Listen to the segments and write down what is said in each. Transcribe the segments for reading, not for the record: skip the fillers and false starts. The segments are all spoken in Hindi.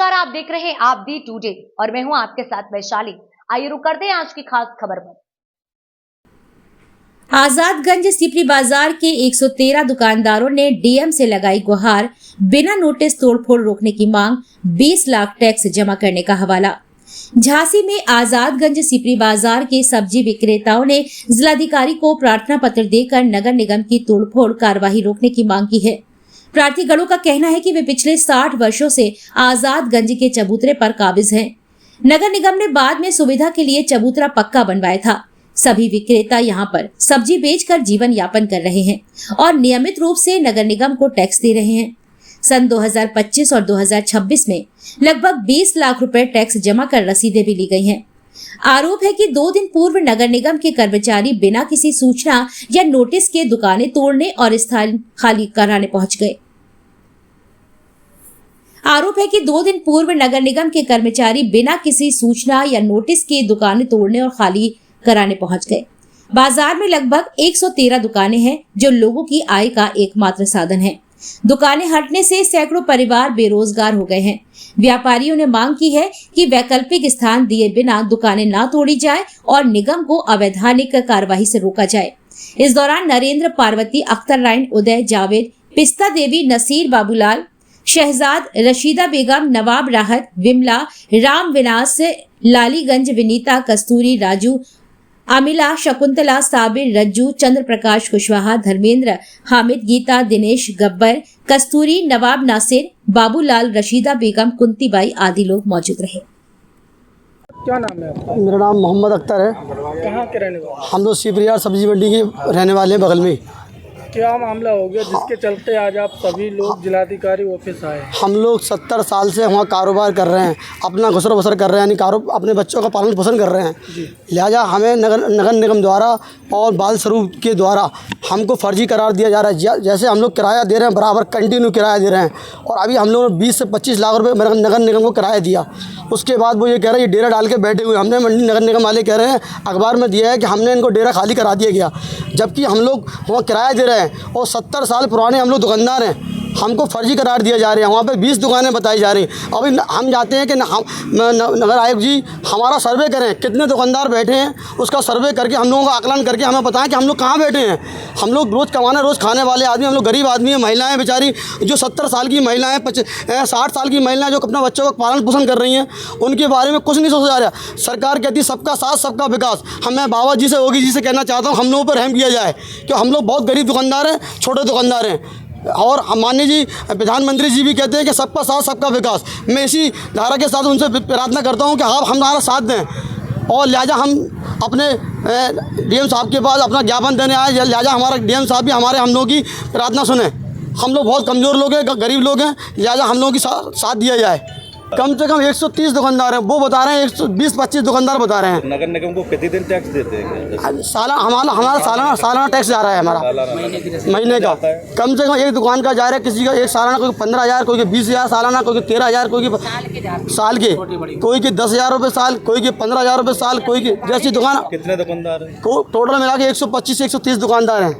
नमस्कार, आप देख रहे हैं आप दी टुडे और मैं हूं आपके साथ वैशाली। आइए रुक करते हैं आज की खास खबर पर। आजादगंज सिपरी बाजार के 113 दुकानदारों ने डीएम से लगाई गुहार, बिना नोटिस तोड़फोड़ रोकने की मांग, 20 लाख टैक्स जमा करने का हवाला। झांसी में आजादगंज सिपरी बाजार के सब्जी विक्रेताओं ने जिलाधिकारी को प्रार्थना पत्र देकर नगर निगम की तोड़फोड़ कार्रवाई रोकने की मांग की है। प्रार्थीगणों का कहना है कि वे पिछले 60 वर्षों से आजादगंज के चबूतरे पर काबिज हैं। नगर निगम ने बाद में सुविधा के लिए चबूतरा पक्का बनवाया था। सभी विक्रेता यहां पर सब्जी बेचकर जीवन यापन कर रहे हैं और नियमित रूप से नगर निगम को टैक्स दे रहे हैं। सन 2025 और 2026 में लगभग 20 लाख रुपए टैक्स जमा कर रसीदें भी ली गई हैं। आरोप है कि 2 दिन पूर्व नगर निगम के कर्मचारी बिना किसी सूचना या नोटिस के दुकानें तोड़ने और स्थान खाली कराने पहुंच गए। आरोप है कि 2 दिन पूर्व नगर निगम के कर्मचारी बिना किसी सूचना या नोटिस के दुकानें तोड़ने और खाली कराने पहुंच गए। बाजार में लगभग 113 दुकानें हैं जो लोगों की आय का एकमात्र साधन है। दुकानें हटने से सैकड़ों परिवार बेरोजगार हो गए हैं। व्यापारियों ने मांग की है कि वैकल्पिक स्थान दिए बिना दुकानें ना तोड़ी जाए और निगम को अवैधानिक कार्यवाही से रोका जाए। इस दौरान नरेंद्र, पार्वती, अख्तर राइन, उदय, जावेद, पिस्ता देवी, नसीर, बाबूलाल, शहजाद, रशीदा बेगम, नवाब राहत, विमला, राम विनाश, लालीगंज, विनीता, कस्तूरी, राजू, अमिला, शकुंतला, साबिर, रज्जू, चंद्र प्रकाश कुशवाहा, धर्मेंद्र, हामिद, गीता, दिनेश, गब्बर, कस्तूरी, नवाब नासिर, बाबूलाल, रशीदा बेगम, कुंतीबाई आदि लोग मौजूद रहे। क्या नाम है आपका? मेरा नाम मोहम्मद अख्तर है। कहाँ के रहने वाले? हम लोग सिपरियार सब्जी मंडी के रहने वाले हैं, बगल में। क्या मामला हो गया जिसके चलते आज आप सभी लोग जिलाधिकारी ऑफिस आए? हम लोग 70 साल से वहाँ कारोबार कर रहे हैं, अपना गुजर बसर कर रहे हैं, यानी अपने बच्चों का पालन पोषण कर रहे हैं। लिहाजा हमें नगर निगम द्वारा और बाल स्वरूप के द्वारा हमको फर्जी करार दिया जा रहा है। जैसे हम लोग किराया दे रहे हैं, बराबर कंटिन्यू किराया दे रहे हैं, और अभी हम लोगों ने 20 से 25 लाख रुपये नगर निगम को किराया दिया। उसके बाद वो ये कह रहे हैं ये डेरा डाल के बैठे हुए। हमने मंडी नगर निगम वाले कह रहे हैं, अखबार में दिया है कि हमने इनको डेरा खाली करा दिया गया, जबकि हम लोग वहाँ किराया दे रहे हैं और 70 साल पुराने हम लोग दुकानदार हैं। हमको फर्जी करार दिया जा रहे हैं। वहाँ पे 20 दुकानें बताई जा रही हैं। अभी हम चाहते हैं कि नगर आयुक्त जी हमारा सर्वे करें, कितने दुकानदार बैठे हैं उसका सर्वे करके हम लोगों का आकलन करके हमें बताएं कि हम लोग कहाँ बैठे हैं। हम लोग रोज़ कमाने रोज़ खाने वाले आदमी, हम लोग गरीब आदमी हैं। महिलाएं बेचारी जो 70 साल की महिलाएं, 60 साल की महिलाएं जो अपना बच्चों का पालन पोषण कर रही हैं, उनके बारे में कुछ नहीं सोचा जा रहा। सरकार कहती है सबका साथ सबका विकास। मैं बाबा जी से, योगी जी से कहना चाहता हूँ हम लोगों पर रहम किया जाए, कि हम लोग बहुत गरीब दुकानदार हैं, छोटे दुकानदार हैं। और माननीय जी प्रधानमंत्री जी भी कहते हैं कि सबका साथ सबका विकास। मैं इसी धारा के साथ उनसे प्रार्थना करता हूं कि आप हमारा साथ दें, और लिहाजा हम अपने डीएम साहब के पास अपना ज्ञापन देने आए। लिहाजा हमारा डीएम साहब भी हम लोगों की प्रार्थना सुने। हम लोग बहुत कमज़ोर लोग हैं, गरीब लोग हैं, लिहाजा हम लोगों की साथ दिया जाए। कम से कम 130 दुकानदार हैं, वो बता रहे हैं 120-25 दुकानदार बता रहे हैं। नगर निगम को प्रतिदिन टैक्स देते हैं? हमारा सालाना टैक्स जा रहा है, हमारा महीने का। कम से कम एक दुकान का जा रहा है, किसी का एक सालाना, कोई 15,000, कोई 20,000 सालाना, कोई 13,000, कोई साल के, कोई के 10,000 रुपये साल, कोई के 15,000 रुपये साल, कोई के जैसी दुकान। कितने दुकानदार हैं? टोटल मिला के 125 से 130 दुकानदार हैं।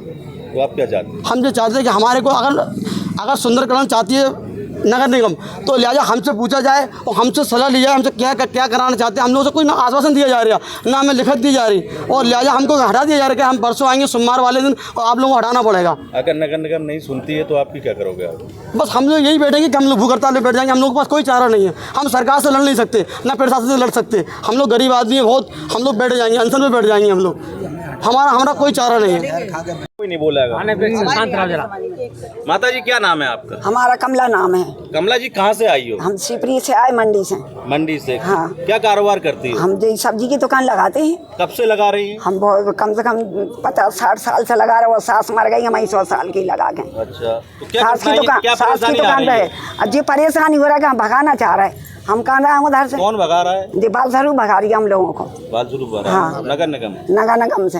तो आप क्या चाहते हैं? हम जो चाहते हैं कि हमारे को अगर सुंदरकरण चाहती है नगर निगम, तो लिहाजा हमसे पूछा जाए और हमसे सलाह ली जाए, हमसे क्या कराना चाहते हैं। हम लोगों से कोई ना आश्वासन दिया जा रहा, ना हमें लिखत दी जा रही, और लिहाजा हमको हटा दिया जा रहा है कि हम परसों आएंगे सोमवार वाले दिन और आप लोगों को हटाना पड़ेगा। अगर नगर निगम नहीं सुनती है तो आप क्या करोगे? बस हम लोग यही बैठेंगे कि हम लोग भूख हड़ताल में बैठ जाएंगे। हम लोगों के पास कोई चारा नहीं है। हम सरकार से लड़ नहीं सकते, ना प्रशासन से लड़ सकते। हम लोग गरीब आदमी हैं बहुत, हम लोग बैठ जाएंगे, अनशन में बैठ जाएंगे हम लोग। हमारा कोई चारा नहीं है। कोई नहीं बोलेगा। माता जी क्या नाम है आपका? हमारा कमला नाम है। कमला जी कहाँ से आई हो? हम सिपरी से आए, मंडी से। मंडी से? हाँ। क्या कारोबार करती है? हम जो सब्जी की दुकान लगाते हैं। कब से लगा रही हैं? हम कम से कम 50-60 साल से लगा रहे। वो सास मर गई, हम 100 साल की लगा गए। अच्छा, तो क्या सास की दुकान पे है। जी परेशानी हो रहा है कि हम भगाना चाह रहे हैं। हम कहाँ रहे हैं उधर से। कौन भगा रहा है? जी बाल स्वरूप भगा रही है हम लोगों को। बाल स्वरूप भगा? हाँ। नगर निगम से?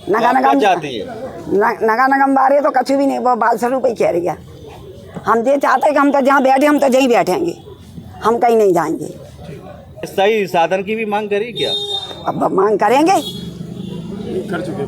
नगर निगम चाहती है? नगर निगम बारे तो कुछ भी नहीं, वो बाल स्वरूप ही कह रही है। हम ये चाहते हैं कि हम तो जहाँ बैठे हम तो यहीं बैठेंगे, हम कहीं नहीं जाएंगे। सही साधन की भी मांग करी क्या? अब मांग करेंगे। कर चुके